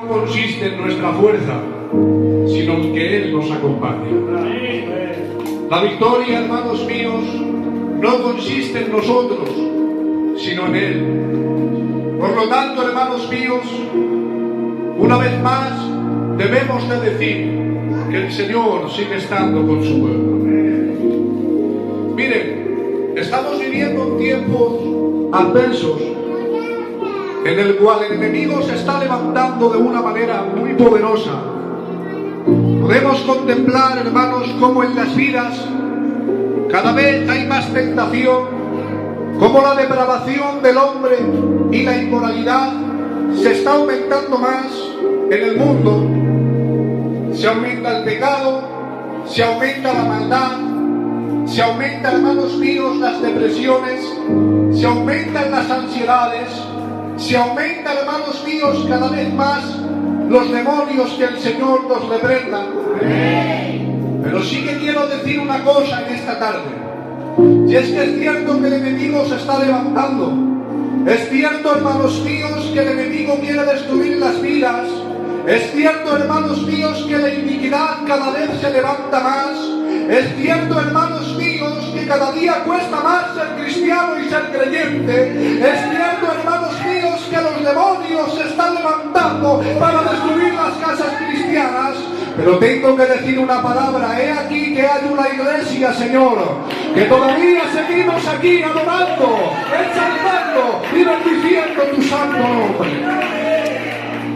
No consiste en nuestra fuerza, sino en que Él nos acompaña. La victoria, hermanos míos, no consiste en nosotros, sino en Él. Por lo tanto, hermanos míos, una vez más debemos de decir que el Señor sigue estando con su pueblo. Miren, estamos viviendo tiempos adversos en el cual el enemigo se está levantando de una manera muy poderosa. Podemos contemplar, hermanos, cómo en las vidas cada vez hay más tentación, cómo la depravación del hombre y la inmoralidad se está aumentando más en el mundo. Se aumenta el pecado, se aumenta la maldad, se aumenta, hermanos míos, las depresiones, se aumentan las ansiedades, se aumenta, hermanos míos, cada vez más los demonios, que el Señor nos reprenda. Pero sí que quiero decir una cosa en esta tarde, y es que es cierto que el enemigo se está levantando. Es cierto, hermanos míos, que el enemigo quiere destruir las vidas. Es cierto, hermanos míos, que la iniquidad cada vez se levanta más. Es cierto, hermanos míos, que cada día cuesta más ser cristiano y ser creyente. Es cierto, hermanos míos, que los demonios se están levantando para destruir las casas cristianas. Pero tengo que decir una palabra: he aquí que hay una iglesia, Señor, que todavía seguimos aquí adorando, exaltando y bendiciendo tu santo nombre.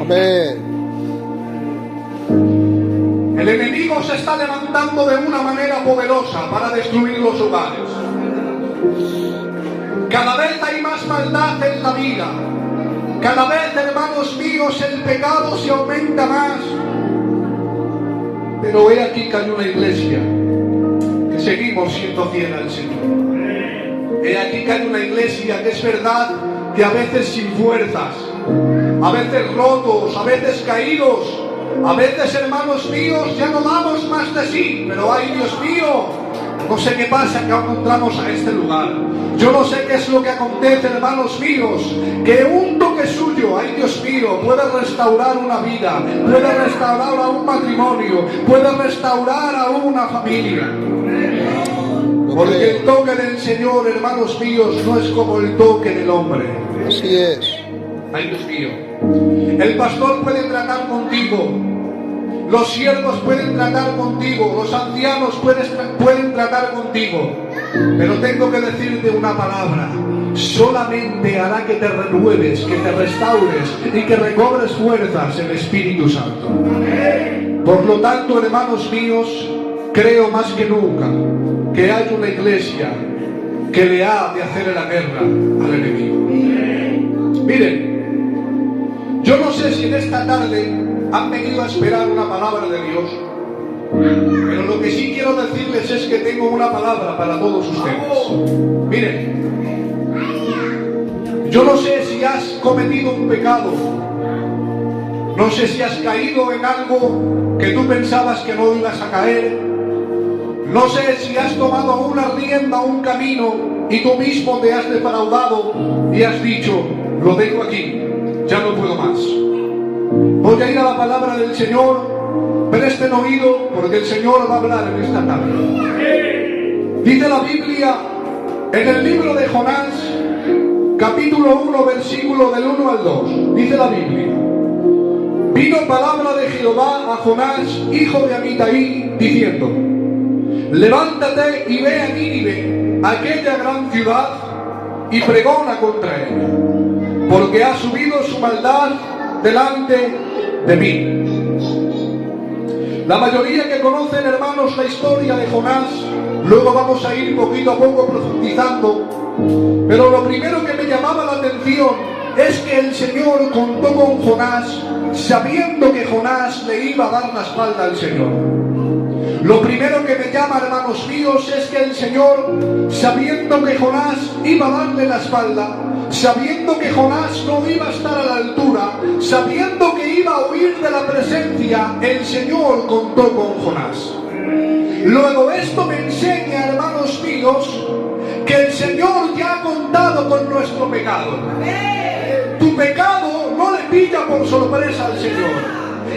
Amén. El enemigo se está levantando de una manera poderosa para destruir los hogares. Cada vez hay más maldad en la vida. Cada vez, hermanos míos, el pecado se aumenta más. Pero he aquí que hay una iglesia que seguimos siendo fiel al Señor. He aquí que hay una iglesia que es verdad que a veces sin fuerzas, a veces rotos, a veces caídos, a veces, hermanos míos, ya no damos más de sí. Pero ay, Dios mío, no sé qué pasa que aún entramos a este lugar. Yo no sé qué es lo que acontece, hermanos míos, que un toque suyo, ay Dios mío, puede restaurar una vida, puede restaurar a un matrimonio, puede restaurar a una familia. Porque el toque del Señor, hermanos míos, no es como el toque del hombre. Así es. Ay Dios mío, el pastor puede tratar contigo, los siervos pueden tratar contigo, los ancianos pueden tratar contigo, pero tengo que decirte una palabra: solamente hará que te renueves, que te restaures y que recobres fuerzas el Espíritu Santo. Por lo tanto, hermanos míos, creo más que nunca que hay una iglesia que le ha de hacer la guerra al enemigo. Miren, yo no sé si en esta tarde han venido a esperar una palabra de Dios, pero lo que sí quiero decirles es que tengo una palabra para todos ustedes. Miren, yo no sé si has cometido un pecado, no sé si has caído en algo que tú pensabas que no ibas a caer, no sé si has tomado una rienda, un camino, y tú mismo te has defraudado y has dicho: lo dejo aquí, ya no puedo más. Voy a ir a la palabra del Señor. Presten oído, porque el Señor va a hablar en esta tarde. Dice la Biblia en el libro de Jonás, capítulo 1, versículo del 1 al 2. Dice la Biblia: vino palabra de Jehová a Jonás, hijo de Amitai, diciendo: levántate y ve a Nínive, aquella gran ciudad, y pregona contra ella, porque ha subido su maldad delante de mí. La mayoría que conocen, hermanos, la historia de Jonás, luego vamos a ir poquito a poco profundizando, pero lo primero que me llamaba la atención es que el Señor contó con Jonás sabiendo que Jonás le iba a dar la espalda al Señor. Lo primero que me llama, hermanos míos, es que el Señor, sabiendo que Jonás iba a darle la espalda, sabiendo que Jonás no iba a estar a la altura, sabiendo que iba a huir de la presencia, el Señor contó con Jonás. Luego esto me enseña, hermanos míos, que el Señor ya ha contado con nuestro pecado. Tu pecado no le pilla por sorpresa al Señor.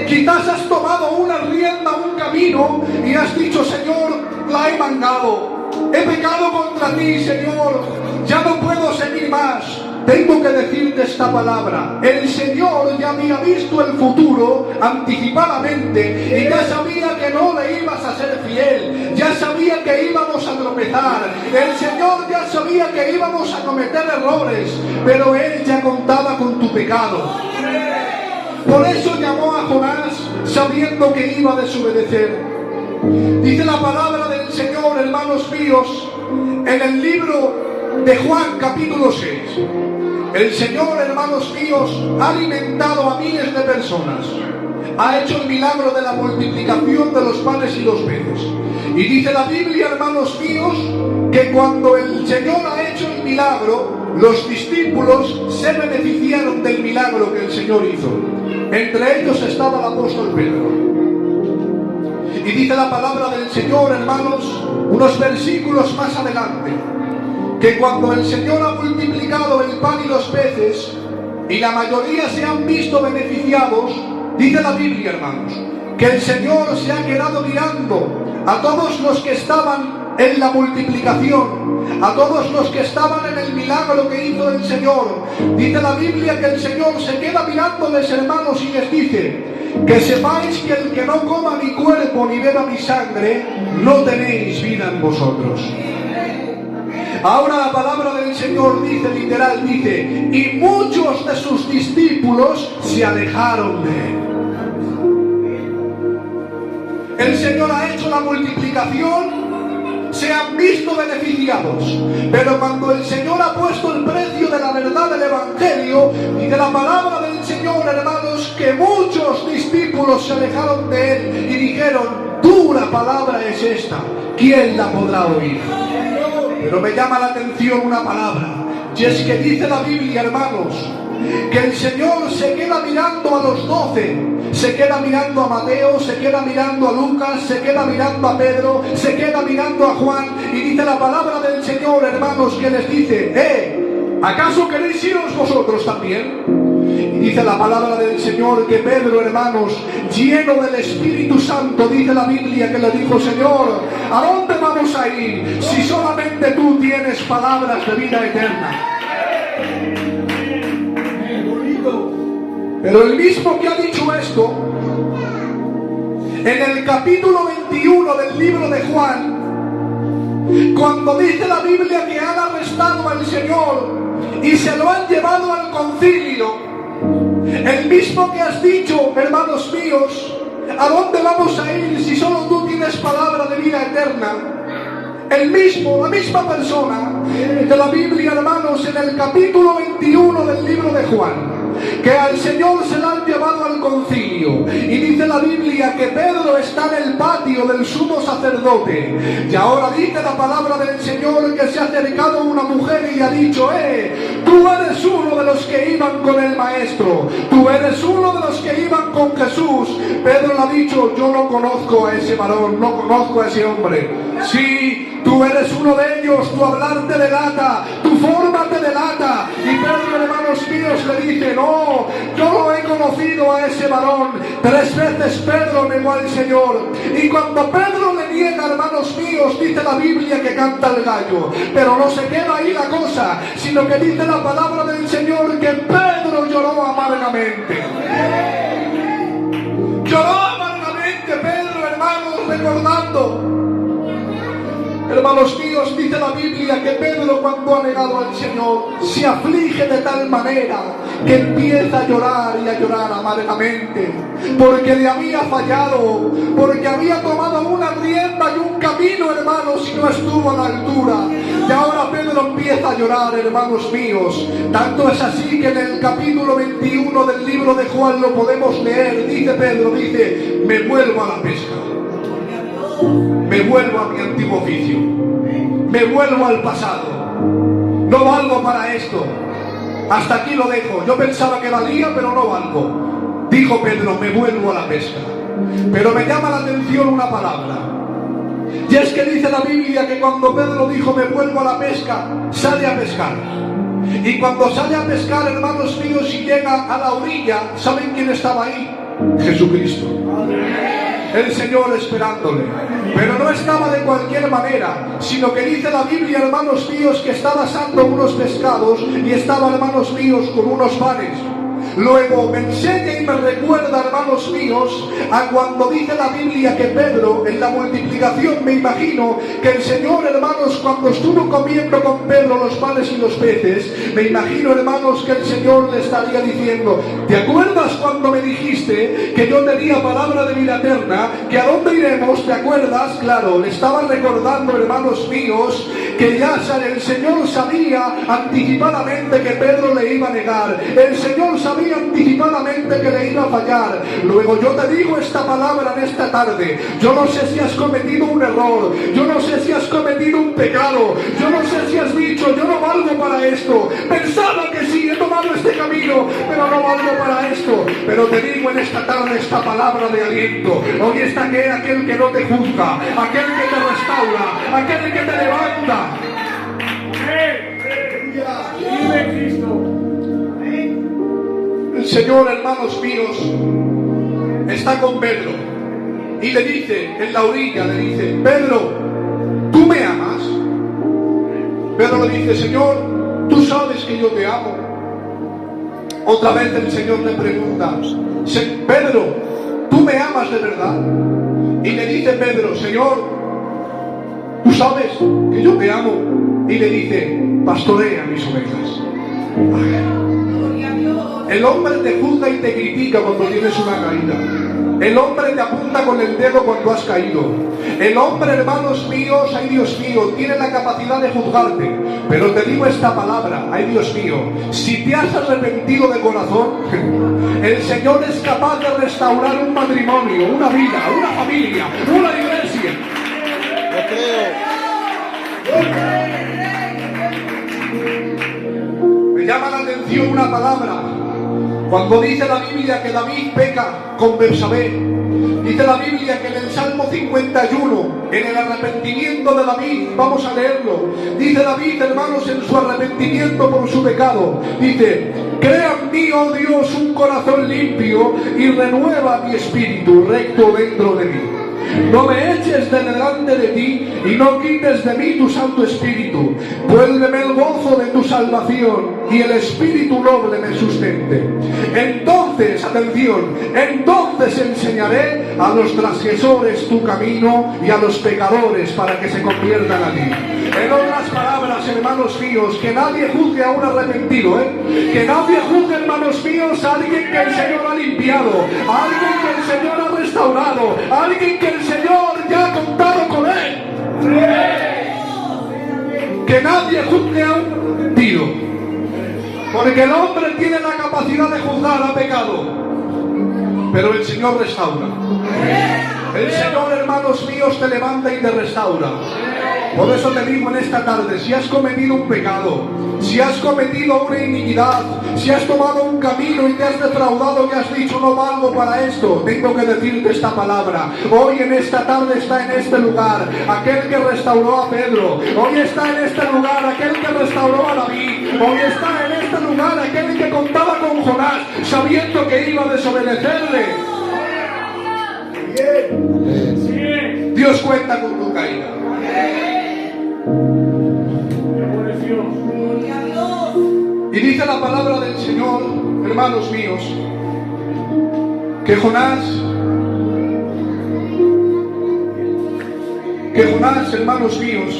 Quizás has tomado una rienda, un camino y has dicho: Señor, la he mangado. He pecado contra ti, Señor. Ya no puedo seguir más. Tengo que decirte esta palabra. El Señor ya había visto el futuro anticipadamente y ya sabía que no le ibas a ser fiel. Ya sabía que íbamos a tropezar. El Señor ya sabía que íbamos a cometer errores, pero Él ya contaba con tu pecado. Por eso llamó a Jonás sabiendo que iba a desobedecer. Dice la palabra del Señor, hermanos míos, en el libro de Juan capítulo 6. El Señor, hermanos míos, ha alimentado a miles de personas. Ha hecho el milagro de la multiplicación de los panes y los peces. Y dice la Biblia, hermanos míos, que cuando el Señor ha hecho el milagro, los discípulos se beneficiaron del milagro que el Señor hizo. Entre ellos estaba el apóstol Pedro. Y dice la palabra del Señor, hermanos, unos versículos más adelante, que cuando el Señor ha multiplicado el pan y los peces, y la mayoría se han visto beneficiados, dice la Biblia, hermanos, que el Señor se ha quedado mirando a todos los que estaban en la multiplicación, a todos los que estaban en el milagro que hizo el Señor. Dice la Biblia que el Señor se queda mirándoles, hermanos, y les dice: que sepáis que el que no coma mi cuerpo ni beba mi sangre, no tenéis vida en vosotros. Ahora la palabra del Señor dice, literal, dice: y muchos de sus discípulos se alejaron de Él. El Señor ha hecho la multiplicación, se han visto beneficiados, pero cuando el Señor ha puesto el precio de la verdad del Evangelio y de la palabra del Señor, hermanos, que muchos discípulos se alejaron de Él y dijeron: dura palabra es esta, ¿quién la podrá oír? Pero me llama la atención una palabra, y es que dice la Biblia, hermanos, que el Señor se queda mirando a los 12, se queda mirando a Mateo, se queda mirando a Lucas, se queda mirando a Pedro, se queda mirando a Juan, y dice la palabra del Señor, hermanos, que les dice: ¿acaso queréis iros vosotros también? Y dice la palabra del Señor que Pedro, hermanos, lleno del Espíritu Santo, dice la Biblia que le dijo: Señor, ¿a dónde vamos a ir si solamente tú tienes palabras de vida eterna? Pero el mismo que ha dicho esto, en el capítulo 21 del libro de Juan, cuando dice la Biblia que han arrestado al Señor y se lo han llevado al concilio, el mismo que has dicho, hermanos míos, ¿a dónde vamos a ir si solo tú tienes palabra de vida eterna? El mismo, la misma persona de la Biblia, hermanos, en el capítulo 21 del libro de Juan, que al Señor se lo han llevado al concilio, y dice la Biblia que Pedro está en el patio del sumo sacerdote, y ahora dice la palabra del Señor que se ha acercado una mujer y ha dicho: tú eres uno de los que iban con el Maestro, tú eres uno de los que iban con Jesús. Pedro le ha dicho: yo no conozco a ese varón, no conozco a ese hombre. Sí, tú eres uno de ellos, tu hablar te delata, tu forma te delata. Y Pedro, hermanos míos, le dice: no, yo lo he conocido a ese varón. 3 veces Pedro negó al Señor. Y cuando Pedro le niega, hermanos míos, dice la Biblia que canta el gallo. Pero no se queda ahí la cosa, sino que dice la palabra del Señor que Pedro lloró amargamente. Lloró amargamente Pedro, hermanos, recordando. Hermanos míos, dice la Biblia que Pedro, cuando ha negado al Señor, se aflige de tal manera que empieza a llorar y a llorar amargamente, porque le había fallado, porque había tomado una rienda y un camino, hermanos, y no estuvo a la altura. Y ahora Pedro empieza a llorar, hermanos míos. Tanto es así que en el capítulo 21 del libro de Juan lo podemos leer. Dice Pedro, dice: me vuelvo a la pesca. Me vuelvo a mi antiguo oficio, me vuelvo al pasado, no valgo para esto, hasta aquí lo dejo. Yo pensaba que valía, pero no valgo. Dijo Pedro: me vuelvo a la pesca. Pero me llama la atención una palabra, y es que dice la Biblia que cuando Pedro dijo: me vuelvo a la pesca, sale a pescar. Y cuando sale a pescar, hermanos míos, y llega a la orilla, ¿saben quién estaba ahí? Jesucristo. El Señor esperándole. Pero no estaba de cualquier manera, sino que dice la Biblia, hermanos míos, que estaba asando unos pescados y estaba, hermanos míos, con unos panes. Luego me enseña y me recuerda, hermanos míos, a cuando dice la Biblia que Pedro, en la multiplicación, me imagino que el Señor, hermanos, cuando estuvo comiendo con Pedro los panes y los peces, me imagino, hermanos, que el Señor le estaría diciendo: ¿te acuerdas cuando me dijiste que yo tenía palabra de vida eterna? ¿Que a dónde iremos? ¿Te acuerdas? Claro, le estaba recordando, hermanos míos, que ya el Señor sabía anticipadamente que Pedro le iba a negar. El Señor sabía anticipadamente que le iba a fallar. Luego yo te digo esta palabra en esta tarde. Yo no sé si has cometido un error, yo no sé si has cometido un pecado, yo no sé si has dicho: yo no valgo para esto, pensaba que sí, he tomado este camino, pero no valgo para esto. Pero te digo en esta tarde esta palabra de aliento. Hoy está aquel que no te juzga, aquel que te restaura, aquel que te levanta. El Señor, hermanos míos, está con Pedro y le dice, en la orilla, le dice: Pedro, ¿tú me amas? Pedro le dice: Señor, tú sabes que yo te amo. Otra vez el Señor le pregunta: Pedro, ¿tú me amas de verdad? Y le dice Pedro: Señor, tú sabes que yo te amo. Y le dice: pastorea mis ovejas. El hombre te juzga y te critica cuando tienes una caída. El hombre te apunta con el dedo cuando has caído. El hombre, hermanos míos, ay Dios mío, tiene la capacidad de juzgarte. Pero te digo esta palabra, ay Dios mío, si te has arrepentido de corazón, el Señor es capaz de restaurar un matrimonio, una vida, una familia, una iglesia. Lo creo. Me llama la atención una palabra. Cuando dice la Biblia que David peca con Betsabé, dice la Biblia que en el Salmo 51, en el arrepentimiento de David, vamos a leerlo, dice David, hermanos, en su arrepentimiento por su pecado, dice: crea en mí, oh Dios, un corazón limpio y renueva mi espíritu recto dentro de mí. No me eches de delante de ti y no quites de mí tu Santo Espíritu. Vuélveme el gozo de tu salvación y el espíritu noble me sustente. Entonces, atención, entonces enseñaré a los transgresores tu camino y a los pecadores para que se conviertan a ti. En otras palabras, hermanos míos, que nadie juzgue a un arrepentido, que nadie juzgue, hermanos míos, a alguien que el Señor ha limpiado, a alguien que el Señor ha restaurado, a alguien que el Señor ya ha contado con él. Que nadie juzgue a un arrepentido, porque el hombre tiene la capacidad de juzgar a pecado, pero el Señor restaura. El Señor, hermanos míos, te levanta y te restaura. Por eso te digo en esta tarde, si has cometido un pecado, si has cometido una iniquidad, si has tomado un camino y te has defraudado y has dicho: no valgo para esto, tengo que decirte esta palabra. Hoy en esta tarde está en este lugar aquel que restauró a Pedro. Hoy está en este lugar aquel que restauró a David. Hoy está en este lugar aquel que contaba con Jonás, sabiendo que iba a desobedecerle. Dios cuenta con tu caída. Y dice la palabra del Señor, hermanos míos, que Jonás, hermanos míos,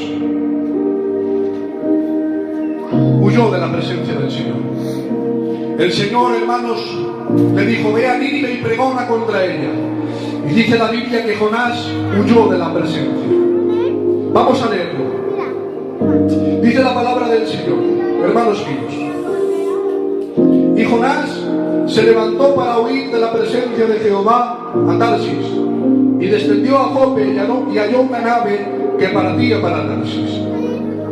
huyó de la presencia del Señor. El Señor, hermanos, le dijo: ve a Nínive y pregona contra ella. Y dice la Biblia que Jonás huyó de la presencia. Vamos a leerlo. Dice la palabra del Señor, hermanos míos. Y Jonás se levantó para huir de la presencia de Jehová a Tarsis, y descendió a Jope y halló una nave que partía para Tarsis.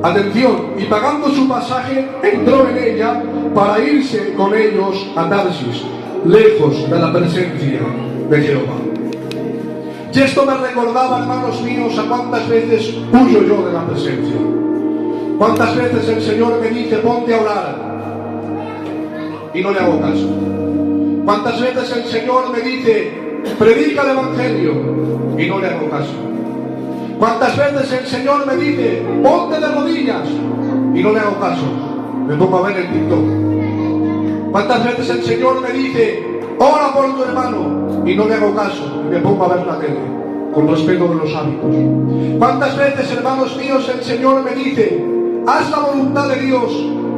Atención, y pagando su pasaje, entró en ella para irse con ellos a Tarsis, lejos de la presencia de Jehová. Y esto me recordaba, hermanos míos, a cuántas veces huyo yo de la presencia. Cuántas veces el Señor me dice: ponte a orar, y no le hago caso. ¿Cuántas veces el Señor me dice, predica el Evangelio? Y no le hago caso. ¿Cuántas veces el Señor me dice, ponte de rodillas? Y no le hago caso. Me pongo a ver el TikTok. ¿Cuántas veces el Señor me dice, ora por tu hermano? Y no le hago caso. Me pongo a ver la tele, con respeto de los hábitos. ¿Cuántas veces, hermanos míos, el Señor me dice, haz la voluntad de Dios?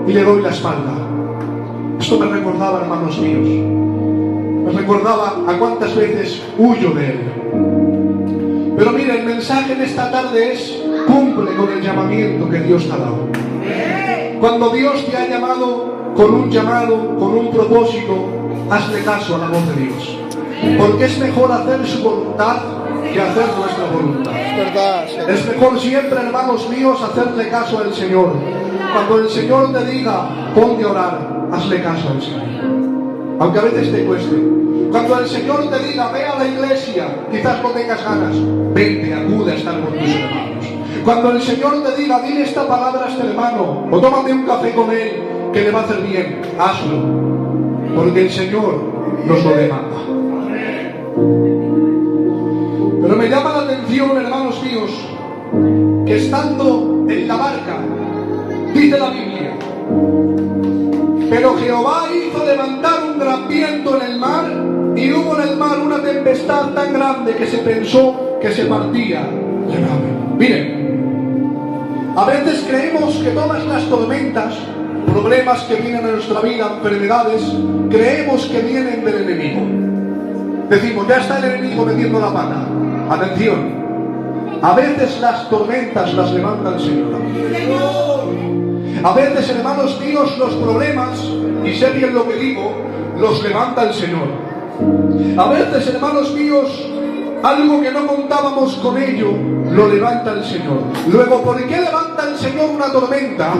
Y le doy la espalda. Esto me recordaba, hermanos míos, me recordaba a cuántas veces huyo de Él. Pero mire, el mensaje de esta tarde es, cumple con el llamamiento que Dios te ha dado. Cuando Dios te ha llamado con un propósito, hazle caso a la voz de Dios. Porque es mejor hacer su voluntad que hacer nuestra voluntad. Es mejor siempre, hermanos míos, hacerle caso al Señor. Cuando el Señor te diga, ponte a orar, hazle caso al Señor. Aunque a veces te cueste. Cuando el Señor te diga, ve a la iglesia, quizás no tengas ganas, vente, acude a estar con tus hermanos. Cuando el Señor te diga, dile esta palabra a este hermano, o tómate un café con él, que le va a hacer bien, hazlo. Porque el Señor nos lo demanda. Pero me llama la atención, hermanos míos, que estando en la barca, dice la Biblia, pero Jehová hizo levantar un gran viento en el mar, y hubo en el mar una tempestad tan grande que se pensó que se partía la nave. Miren, a veces creemos que todas las tormentas, problemas que vienen a nuestra vida, enfermedades, creemos que vienen del enemigo. Decimos, ya está el enemigo metiendo la pata. Atención, a veces las tormentas las levanta el Señor. A veces, hermanos míos, los problemas, y sé bien lo que digo, los levanta el Señor. A veces, hermanos míos, algo que no contábamos con ello, lo levanta el Señor. Luego, ¿por qué levanta el Señor una tormenta?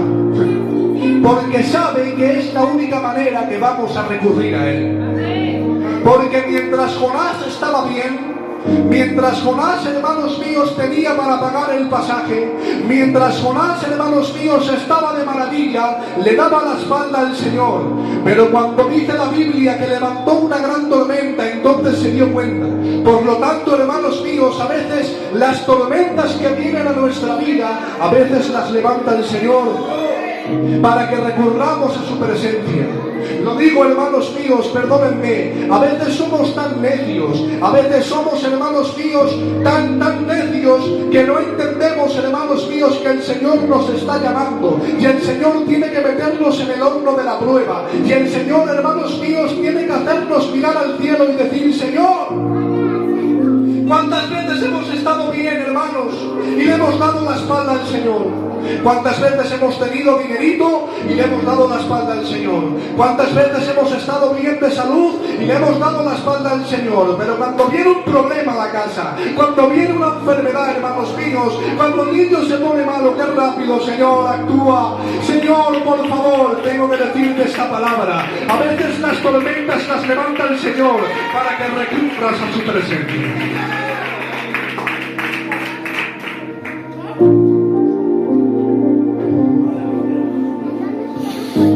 Porque sabe que es la única manera que vamos a recurrir a Él. Porque mientras Jonás estaba bien, mientras Jonás, hermanos míos, tenía para pagar el pasaje, mientras Jonás, hermanos míos, estaba de maravilla, le daba la espalda al Señor. Pero cuando dice la Biblia que levantó una gran tormenta, entonces se dio cuenta. Por lo tanto, hermanos míos, a veces las tormentas que vienen a nuestra vida, a veces las levanta el Señor para que recurramos a su presencia. Lo digo, hermanos míos, perdónenme, a veces somos tan necios, a veces somos, hermanos míos, tan necios que no entendemos, hermanos míos, que el Señor nos está llamando y el Señor tiene que meternos en el horno de la prueba y el Señor, hermanos míos, tiene que hacernos mirar al cielo y decir, Señor, ¿cuántas veces hemos estado bien, hermanos, y le hemos dado la espalda al Señor? ¿Cuántas veces hemos tenido dinerito y le hemos dado la espalda al Señor? ¿Cuántas veces hemos estado bien de salud y le hemos dado la espalda al Señor? Pero cuando viene un problema a la casa, cuando viene una enfermedad, hermanos míos, cuando el niño se pone malo, qué rápido, Señor, actúa. Señor, por favor, tengo que decirte esta palabra. A veces las tormentas las levanta el Señor para que recurras a su presencia.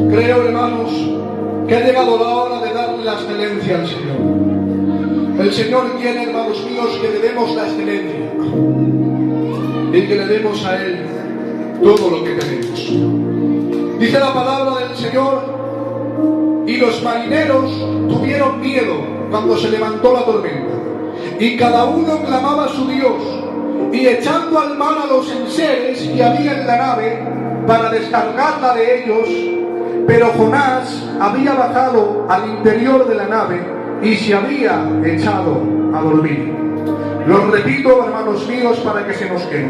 Creo, hermanos, que ha llegado la hora de darle la excelencia al Señor. El Señor quiere, hermanos míos, que le demos la excelencia y que le demos a Él todo lo que tenemos. Dice la palabra del Señor, y los marineros tuvieron miedo cuando se levantó la tormenta, y cada uno clamaba a su Dios, y echando al mar a los enseres que había en la nave para descargarla de ellos. Pero Jonás había bajado al interior de la nave y se había echado a dormir. Lo repito, hermanos míos, para que se nos quede.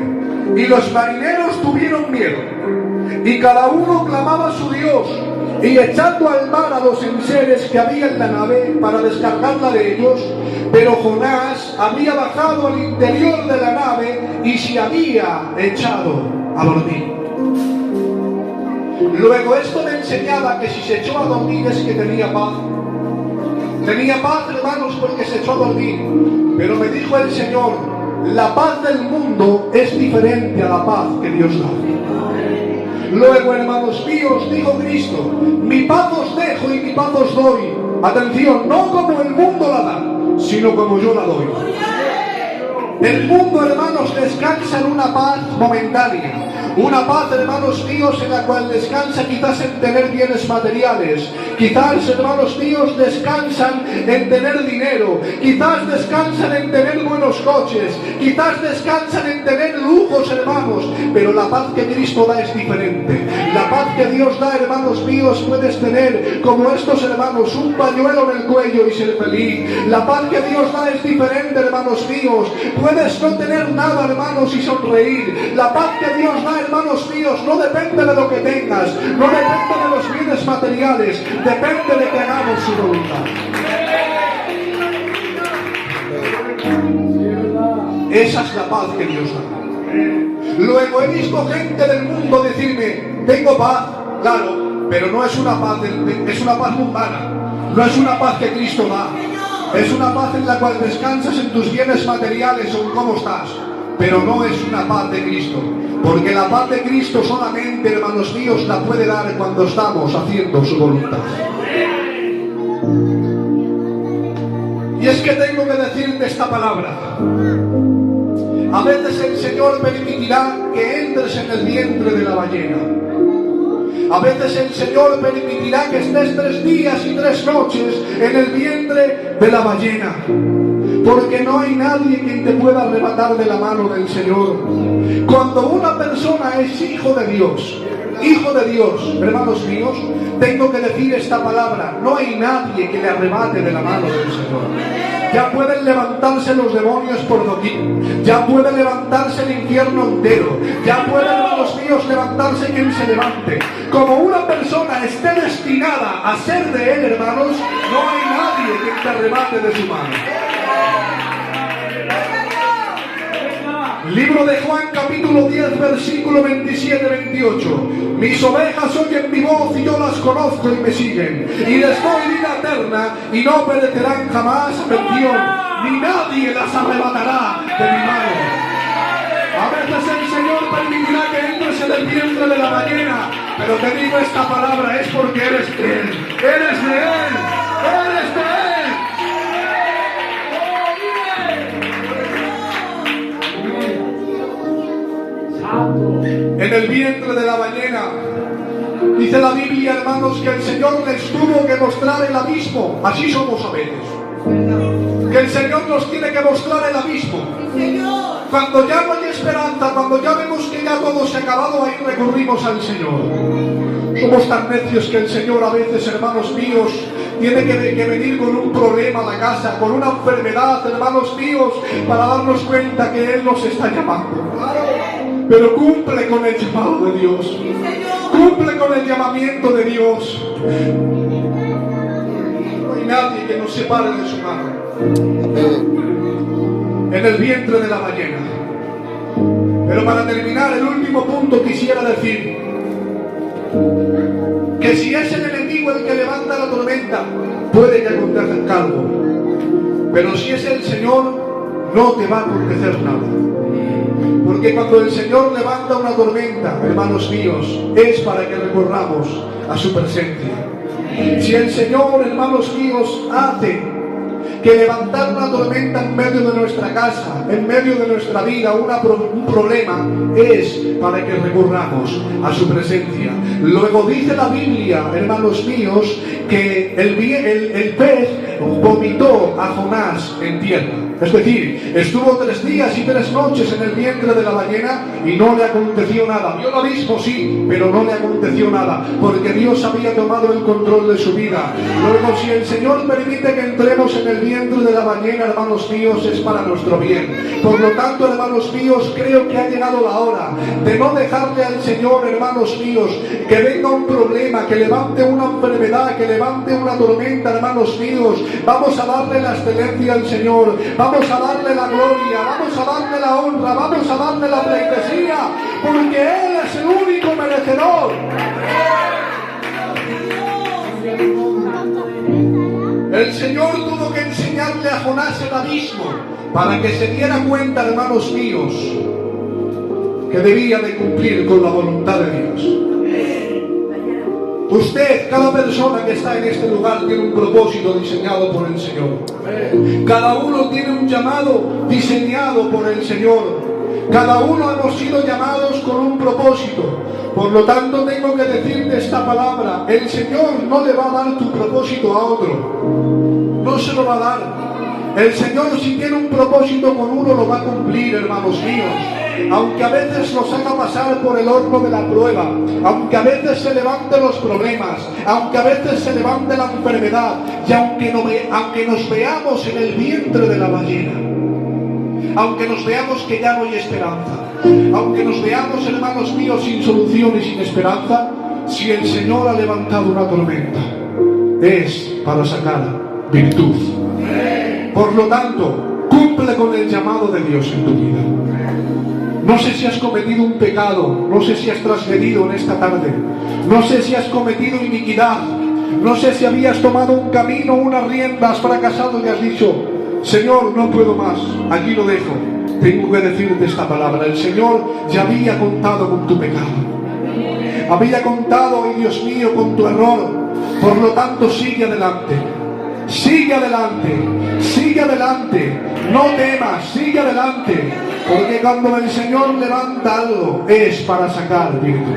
Y los marineros tuvieron miedo, y cada uno clamaba a su Dios, y echando al mar a los enseres que había en la nave para descargarla de ellos. Pero Jonás había bajado al interior de la nave y se había echado a dormir. Luego esto me enseñaba que si se echó a dormir es que tenía paz. Tenía paz, hermanos, porque se echó a dormir. Pero me dijo el Señor, la paz del mundo es diferente a la paz que Dios da. Luego, hermanos míos, dijo Cristo, mi paz os dejo y mi paz os doy. Atención, no como el mundo la da, sino como yo la doy. El mundo, hermanos, descansa en una paz momentánea. Una paz, hermanos míos, en la cual descansa quizás en tener bienes materiales. Quizás, hermanos míos, descansan en tener dinero. Quizás descansan en tener buenos coches. Quizás descansan en tener lujos, hermanos. Pero la paz que Cristo da es diferente. La paz que Dios da, hermanos míos, puedes tener como estos hermanos, un pañuelo en el cuello y ser feliz. La paz que Dios da es diferente, hermanos míos. Puedes no tener nada, hermanos, y sonreír. La paz que Dios da, hermanos míos, no depende de lo que tengas, no depende de los bienes materiales, depende de que hagamos su voluntad. Esa es la paz que Dios da. Luego he visto gente del mundo decirme, tengo paz, claro, pero no es una paz, es una paz mundana, no es una paz que Cristo da. Es una paz en la cual descansas en tus bienes materiales o en cómo estás, pero no es una paz de Cristo, porque la paz de Cristo solamente, hermanos míos, la puede dar cuando estamos haciendo su voluntad. Y es que tengo que decirte esta palabra. A veces el Señor permitirá que entres en el vientre de la ballena. A veces el Señor permitirá que estés 3 días y 3 noches en el vientre de la ballena, porque no hay nadie quien te pueda arrebatar de la mano del Señor. Cuando una persona es hijo de Dios, hermanos míos, tengo que decir esta palabra: no hay nadie que le arrebate de la mano del Señor. Ya pueden levantarse los demonios por doquier, ya puede levantarse el infierno entero, ya puede, hermanos míos, levantarse quien se levante. Como una persona esté destinada a ser de Él, hermanos, no hay nadie que te arrebate de su mano. Libro de Juan, capítulo 10, versículo 27-28. Mis ovejas oyen mi voz y yo las conozco y me siguen. Y les doy vida eterna y no perecerán jamás, atención, ni nadie las arrebatará de mi mano. A veces el Señor permitirá que entres en el vientre de la ballena, pero te digo esta palabra, es porque eres de Él. Eres de Él. Eres de Él. En el vientre de la ballena, dice la Biblia, hermanos, que el Señor les tuvo que mostrar el abismo. Así somos a veces, que el Señor nos tiene que mostrar el abismo. Cuando ya no hay esperanza, cuando ya vemos que ya todo se ha acabado, ahí recurrimos al Señor. Somos tan necios que el Señor a veces, hermanos míos, tiene que venir con un problema a la casa, con una enfermedad, hermanos míos, para darnos cuenta que Él nos está llamando. Pero cumple con el llamado de Dios, cumple con el llamamiento de Dios. No hay nadie que nos separe de su mano. En el vientre de la ballena. Pero para terminar, el último punto quisiera decir que si es el enemigo el que levanta la tormenta, puede que acontezca algo, pero si es el Señor, no te va a acontecer nada. Porque cuando el Señor levanta una tormenta, hermanos míos, es para que recurramos a su presencia. Si el Señor, hermanos míos, hace que levantar una tormenta en medio de nuestra casa, en medio de nuestra vida, un problema, es para que recurramos a su presencia. Luego dice la Biblia, hermanos míos, que el pez vomitó a Jonás en tierra. Es decir, estuvo 3 días y 3 noches en el vientre de la ballena y no le aconteció nada. Vio el abismo, sí, pero no le aconteció nada, porque Dios había tomado el control de su vida. Luego, si el Señor permite que entremos en el vientre de la ballena, hermanos míos, es para nuestro bien. Por lo tanto, hermanos míos, creo que ha llegado la hora de no dejarle al Señor, hermanos míos, que venga un problema, que levante una enfermedad, que levante una tormenta, hermanos míos. Vamos a darle la excelencia al Señor. Vamos a darle la gloria, vamos a darle la honra, vamos a darle la pleitesía, porque Él es el único merecedor. El Señor tuvo que enseñarle a Jonás el abismo para que se diera cuenta, hermanos míos, que debía de cumplir con la voluntad de Dios. Usted, cada persona que está en este lugar tiene un propósito diseñado por el Señor. Cada uno tiene un llamado diseñado por el Señor. Cada uno hemos sido llamados con un propósito. Por lo tanto, tengo que decirte esta palabra: el Señor no le va a dar tu propósito a otro. No se lo va a dar. El Señor, si tiene un propósito con uno, lo va a cumplir, hermanos míos. Aunque a veces nos haga pasar por el horno de la prueba, aunque a veces se levanten los problemas, aunque a veces se levante la enfermedad, y aunque nos veamos en el vientre de la ballena, aunque nos veamos que ya no hay esperanza, aunque nos veamos, hermanos míos, sin solución y sin esperanza, si el Señor ha levantado una tormenta, es para sacar virtud. Por lo tanto, cumple con el llamado de Dios en tu vida. No sé si has cometido un pecado, no sé si has transgredido en esta tarde, no sé si has cometido iniquidad, no sé si habías tomado un camino, una rienda, has fracasado y has dicho: Señor, no puedo más, aquí lo dejo. Tengo que decirte esta palabra: el Señor ya había contado con tu pecado, había contado, ay Dios mío, con tu error. Por lo tanto, sigue adelante. Sigue adelante, sigue adelante, no temas, sigue adelante, porque cuando el Señor levanta algo es para sacar virtud.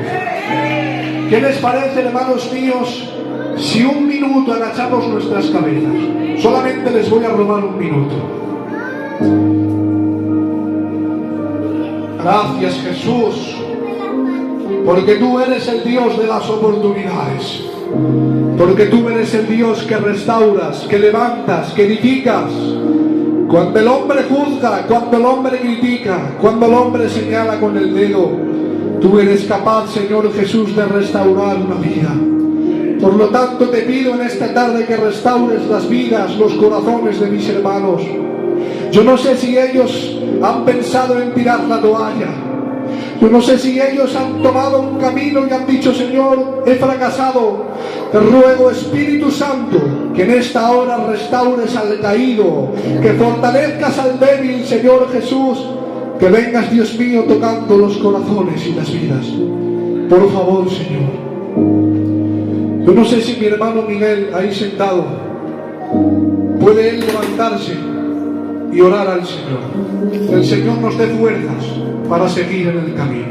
¿Qué les parece, hermanos míos, si un minuto agachamos nuestras cabezas? Solamente les voy a robar un minuto. Gracias, Jesús, porque tú eres el Dios de las oportunidades. Porque tú eres el Dios que restauras, que levantas, que edificas. Cuando el hombre juzga, cuando el hombre critica, cuando el hombre señala con el dedo, tú eres capaz, Señor Jesús, de restaurar una vida. Por lo tanto, te pido en esta tarde que restaures las vidas, los corazones de mis hermanos. Yo no sé si ellos han pensado en tirar la toalla. Yo no sé si ellos han tomado un camino y han dicho: Señor, he fracasado. Te ruego, Espíritu Santo, que en esta hora restaures al caído, que fortalezcas al débil, Señor Jesús, que vengas, Dios mío, tocando los corazones y las vidas. Por favor, Señor. Yo no sé si mi hermano Miguel, ahí sentado, puede él levantarse y orar al Señor. El Señor nos dé fuerzas para seguir en el camino.